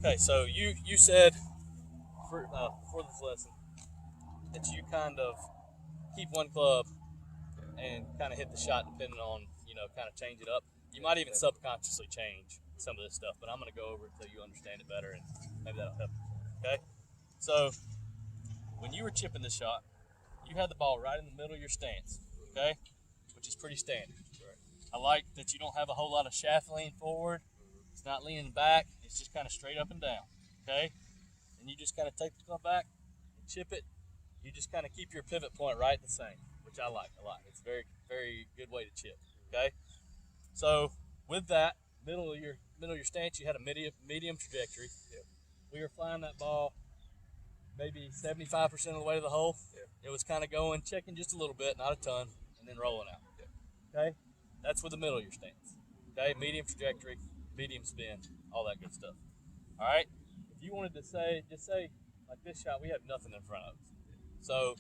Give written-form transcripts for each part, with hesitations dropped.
Okay, so you said before this lesson that you kind of keep one club and kind of hit the shot depending on kind of change it up. You might even subconsciously change some of this stuff, but I'm going to go over it so you understand it better, and maybe that'll help. Okay, so when you were chipping this shot, you had the ball right in the middle of your stance. Okay, which is pretty standard. I like that you don't have a whole lot of shaft lean forward. It's not leaning back. It's just kind of straight up and down. Okay, and you just kind of take the club back and chip it. You just kind of keep your pivot point right the same, which I like a lot. It's a very, very good way to chip. Okay, so with that middle of your stance, you had a medium trajectory. Yep. We were flying that ball maybe 75% of the way to the hole. Yep. It was kind of going, checking just a little bit, not a ton, and then rolling out. Yep. Okay, that's with the middle of your stance. Okay, medium trajectory, medium spin, all that good stuff. All right, if you wanted to just say like this shot, we have nothing in front of us. So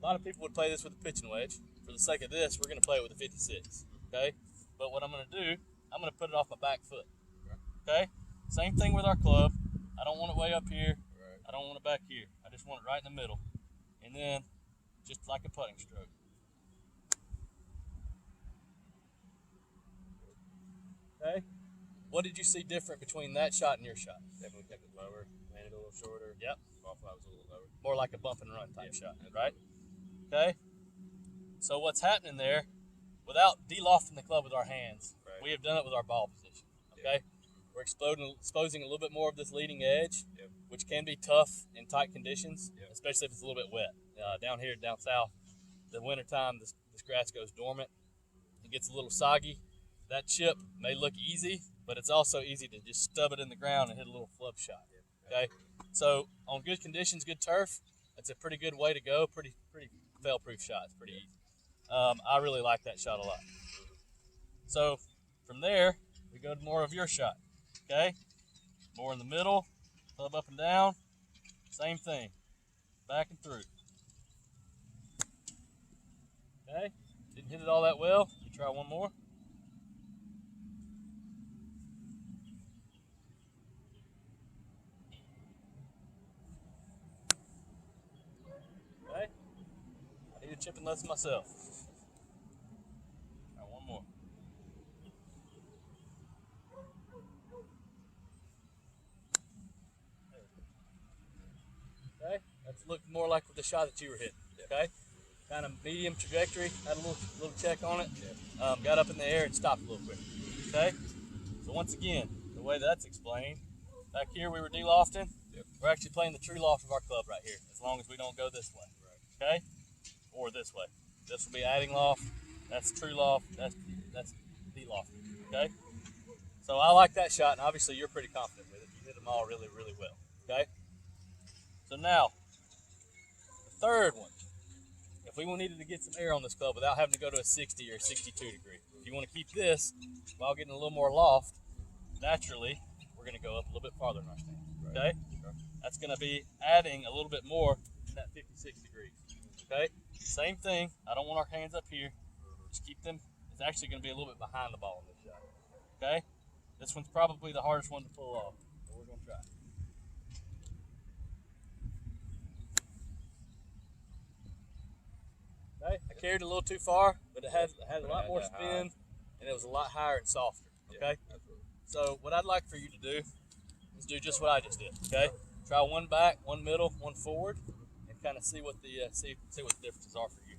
a lot of people would play this with a pitching wedge. For the sake of this, we're going to play it with a 56. Okay, but what I'm going to do, I'm going to put it off my back foot. Okay, same thing with our club. I don't want it way up here. I don't want it back here. I just want it right in the middle, and then just like a putting stroke. Okay, what did you see different between that shot and your shot? Definitely kept it lower, landed a little shorter. Yep. Ball fly was a little lower. More like a bump and run type shot, right? Okay. So what's happening there, without de-lofting the club with our hands, we have done it with our ball position. Okay. We're exposing a little bit more of this leading edge, which can be tough in tight conditions, especially if it's a little bit wet. Down here, down south, the wintertime, this grass goes dormant. It gets a little soggy. That chip may look easy, but it's also easy to just stub it in the ground and hit a little flub shot. Okay, so on good conditions, good turf, that's a pretty good way to go. Pretty fail-proof shot. It's pretty easy. I really like that shot a lot. So from there, we go to more of your shot. Okay, more in the middle, club up and down, same thing, back and through. Okay, didn't hit it all that well. You try one more. Okay, I need a chipping lesson myself. Try one more. Okay, that's looked more like the shot that you were hitting. Okay, kind of medium trajectory. Had a little check on it. Got up in the air and stopped a little quick. Okay, so once again, the way that's explained, back here we were de-lofting. We're actually playing the true loft of our club right here, as long as we don't go this way. Okay, or this way. This will be adding loft. That's true loft. That's de-loft. Okay, so I like that shot, and obviously you're pretty confident with it. You hit them all really, really well. Okay. So now, the third one, if we needed to get some air on this club without having to go to a 60 or 62 degree, if you want to keep this while getting a little more loft, naturally, we're going to go up a little bit farther in our stance. Okay? That's going to be adding a little bit more than that 56 degrees. Okay? Same thing. I don't want our hands up here. Just keep them. It's actually going to be a little bit behind the ball in this shot. Okay? This one's probably the hardest one to pull off, but we're going to try. Okay, I carried it a little too far, but it had a lot more spin, and it was a lot higher and softer. Okay, so what I'd like for you to do is do just what I just did. Okay, try one back, one middle, one forward, and kind of see what the differences are for you.